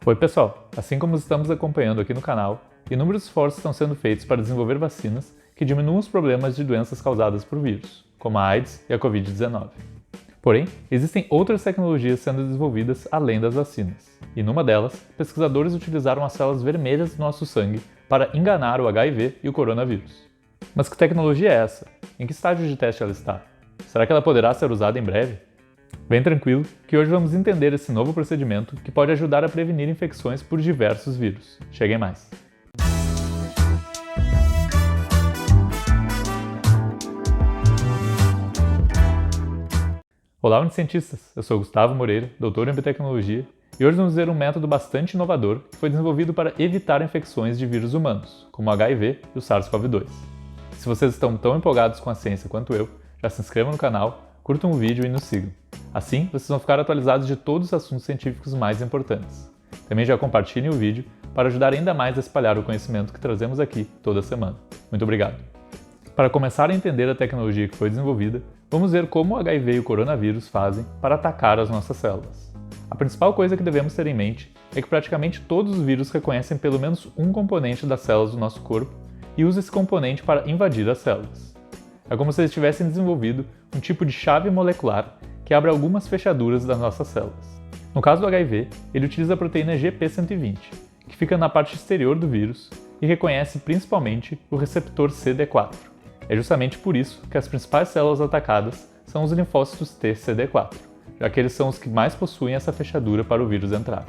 Oi pessoal, assim como estamos acompanhando aqui no canal, inúmeros esforços estão sendo feitos para desenvolver vacinas que diminuam os problemas de doenças causadas por vírus, como a AIDS e a Covid-19. Porém, existem outras tecnologias sendo desenvolvidas além das vacinas, e numa delas, pesquisadores utilizaram as células vermelhas do nosso sangue para enganar o HIV e o coronavírus. Mas que tecnologia é essa? Em que estágio de teste ela está? Será que ela poderá ser usada em breve? Vem tranquilo, que hoje vamos entender esse novo procedimento que pode ajudar a prevenir infecções por diversos vírus. Cheguem mais! Olá, Unicientistas! Eu sou Gustavo Moreira, doutor em Biotecnologia, e hoje vamos ver um método bastante inovador que foi desenvolvido para evitar infecções de vírus humanos, como o HIV e o SARS-CoV-2. Se vocês estão tão empolgados com a ciência quanto eu, já se inscrevam no canal, curtam o vídeo e nos sigam. Assim, vocês vão ficar atualizados de todos os assuntos científicos mais importantes. Também já compartilhem o vídeo para ajudar ainda mais a espalhar o conhecimento que trazemos aqui toda semana. Muito obrigado! Para começar a entender a tecnologia que foi desenvolvida, vamos ver como o HIV e o coronavírus fazem para atacar as nossas células. A principal coisa que devemos ter em mente é que praticamente todos os vírus reconhecem pelo menos um componente das células do nosso corpo e usam esse componente para invadir as células. É como se eles tivessem desenvolvido um tipo de chave molecular que abre algumas fechaduras das nossas células. No caso do HIV, ele utiliza a proteína GP120, que fica na parte exterior do vírus e reconhece principalmente o receptor CD4. É justamente por isso que as principais células atacadas são os linfócitos T-CD4, já que eles são os que mais possuem essa fechadura para o vírus entrar.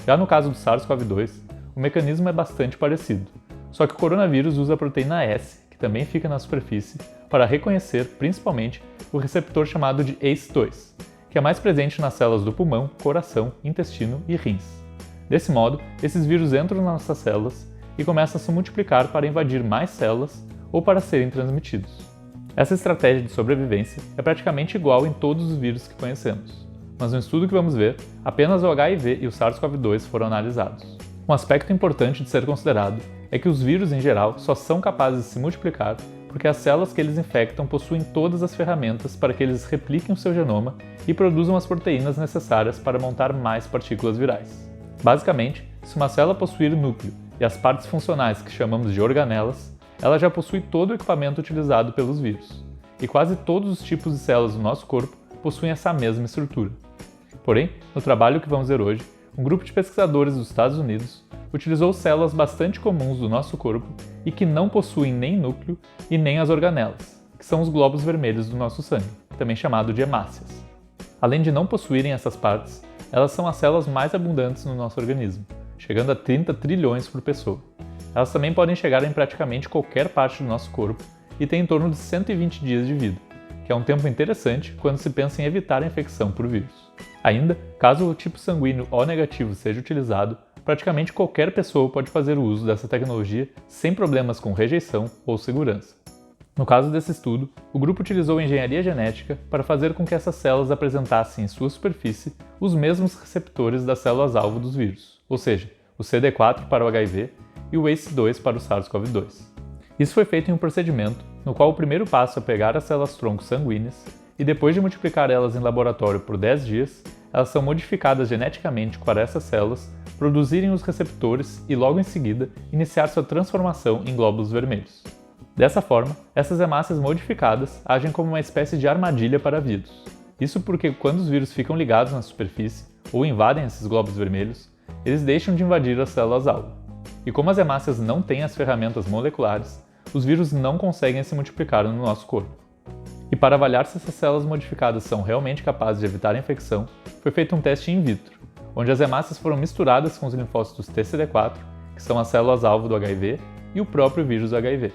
Já no caso do SARS-CoV-2, o mecanismo é bastante parecido, só que o coronavírus usa a proteína S, que também fica na superfície, para reconhecer principalmente o receptor chamado de ACE2, que é mais presente nas células do pulmão, coração, intestino e rins. Desse modo, esses vírus entram nas nossas células e começam a se multiplicar para invadir mais células ou para serem transmitidos. Essa estratégia de sobrevivência é praticamente igual em todos os vírus que conhecemos, mas no estudo que vamos ver, apenas o HIV e o SARS-CoV-2 foram analisados. Um aspecto importante de ser considerado é que os vírus em geral só são capazes de se multiplicar porque as células que eles infectam possuem todas as ferramentas para que eles repliquem o seu genoma e produzam as proteínas necessárias para montar mais partículas virais. Basicamente, se uma célula possuir núcleo e as partes funcionais que chamamos de organelas, ela já possui todo o equipamento utilizado pelos vírus. E quase todos os tipos de células do nosso corpo possuem essa mesma estrutura. Porém, no trabalho que vamos ver hoje, um grupo de pesquisadores dos Estados Unidos utilizou células bastante comuns do nosso corpo e que não possuem nem núcleo e nem as organelas, que são os glóbulos vermelhos do nosso sangue, também chamado de hemácias. Além de não possuírem essas partes, elas são as células mais abundantes no nosso organismo, chegando a 30 trilhões por pessoa. Elas também podem chegar em praticamente qualquer parte do nosso corpo e têm em torno de 120 dias de vida, que é um tempo interessante quando se pensa em evitar a infecção por vírus. Ainda, caso o tipo sanguíneo O negativo seja utilizado, praticamente qualquer pessoa pode fazer o uso dessa tecnologia sem problemas com rejeição ou segurança. No caso desse estudo, o grupo utilizou engenharia genética para fazer com que essas células apresentassem em sua superfície os mesmos receptores das células-alvo dos vírus, ou seja, o CD4 para o HIV e o ACE2 para o SARS-CoV-2. Isso foi feito em um procedimento no qual o primeiro passo é pegar as células-tronco sanguíneas e depois de multiplicar elas em laboratório por 10 dias, elas são modificadas geneticamente para essas células produzirem os receptores e logo em seguida iniciar sua transformação em glóbulos vermelhos. Dessa forma, essas hemácias modificadas agem como uma espécie de armadilha para vírus. Isso porque quando os vírus ficam ligados na superfície ou invadem esses glóbulos vermelhos, eles deixam de invadir as células-alvo. E como as hemácias não têm as ferramentas moleculares, os vírus não conseguem se multiplicar no nosso corpo. E para avaliar se essas células modificadas são realmente capazes de evitar a infecção, foi feito um teste in vitro, onde as hemácias foram misturadas com os linfócitos T-CD4, que são as células-alvo do HIV, e o próprio vírus do HIV.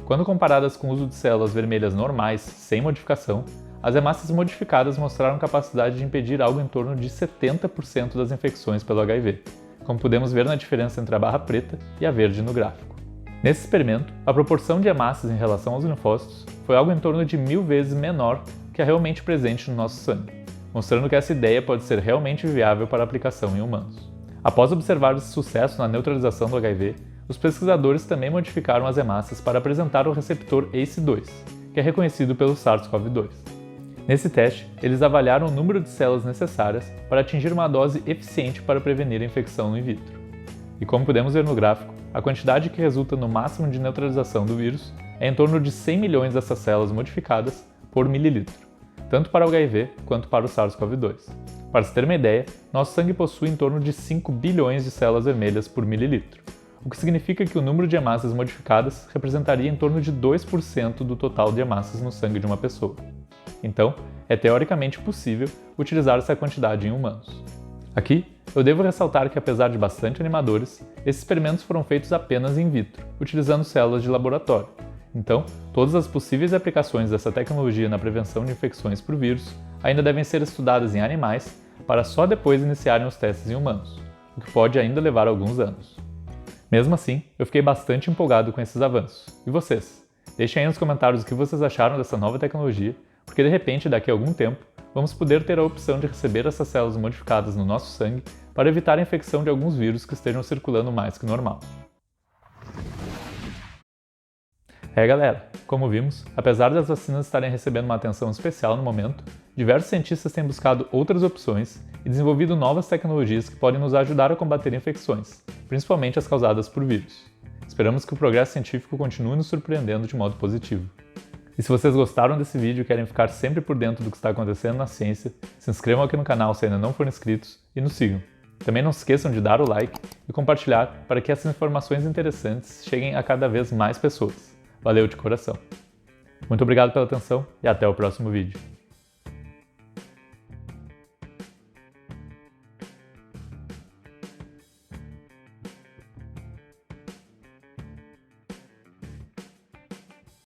Quando comparadas com o uso de células vermelhas normais, sem modificação, as hemácias modificadas mostraram capacidade de impedir algo em torno de 70% das infecções pelo HIV, como podemos ver na diferença entre a barra preta e a verde no gráfico. Nesse experimento, a proporção de hemácias em relação aos linfócitos foi algo em torno de 1000 vezes menor que a realmente presente no nosso sangue, mostrando que essa ideia pode ser realmente viável para aplicação em humanos. Após observar esse sucesso na neutralização do HIV, os pesquisadores também modificaram as hemácias para apresentar o receptor ACE2, que é reconhecido pelo SARS-CoV-2. Nesse teste, eles avaliaram o número de células necessárias para atingir uma dose eficiente para prevenir a infecção no in vitro. E como podemos ver no gráfico, a quantidade que resulta no máximo de neutralização do vírus é em torno de 100 milhões dessas células modificadas por mililitro, tanto para o HIV quanto para o SARS-CoV-2. Para se ter uma ideia, nosso sangue possui em torno de 5 bilhões de células vermelhas por mililitro, o que significa que o número de hemácias modificadas representaria em torno de 2% do total de hemácias no sangue de uma pessoa. Então, é teoricamente possível utilizar essa quantidade em humanos. Aqui, eu devo ressaltar que, apesar de bastante animadores, esses experimentos foram feitos apenas in vitro, utilizando células de laboratório. Então, todas as possíveis aplicações dessa tecnologia na prevenção de infecções por vírus ainda devem ser estudadas em animais para só depois iniciarem os testes em humanos, o que pode ainda levar alguns anos. Mesmo assim, eu fiquei bastante empolgado com esses avanços. E vocês? Deixem aí nos comentários o que vocês acharam dessa nova tecnologia, porque de repente, daqui a algum tempo, vamos poder ter a opção de receber essas células modificadas no nosso sangue para evitar a infecção de alguns vírus que estejam circulando mais que normal. Galera, como vimos, apesar das vacinas estarem recebendo uma atenção especial no momento, diversos cientistas têm buscado outras opções e desenvolvido novas tecnologias que podem nos ajudar a combater infecções, principalmente as causadas por vírus. Esperamos que o progresso científico continue nos surpreendendo de modo positivo. E se vocês gostaram desse vídeo e querem ficar sempre por dentro do que está acontecendo na ciência, se inscrevam aqui no canal se ainda não forem inscritos e nos sigam. Também não se esqueçam de dar o like e compartilhar para que essas informações interessantes cheguem a cada vez mais pessoas. Valeu de coração! Muito obrigado pela atenção e até o próximo vídeo.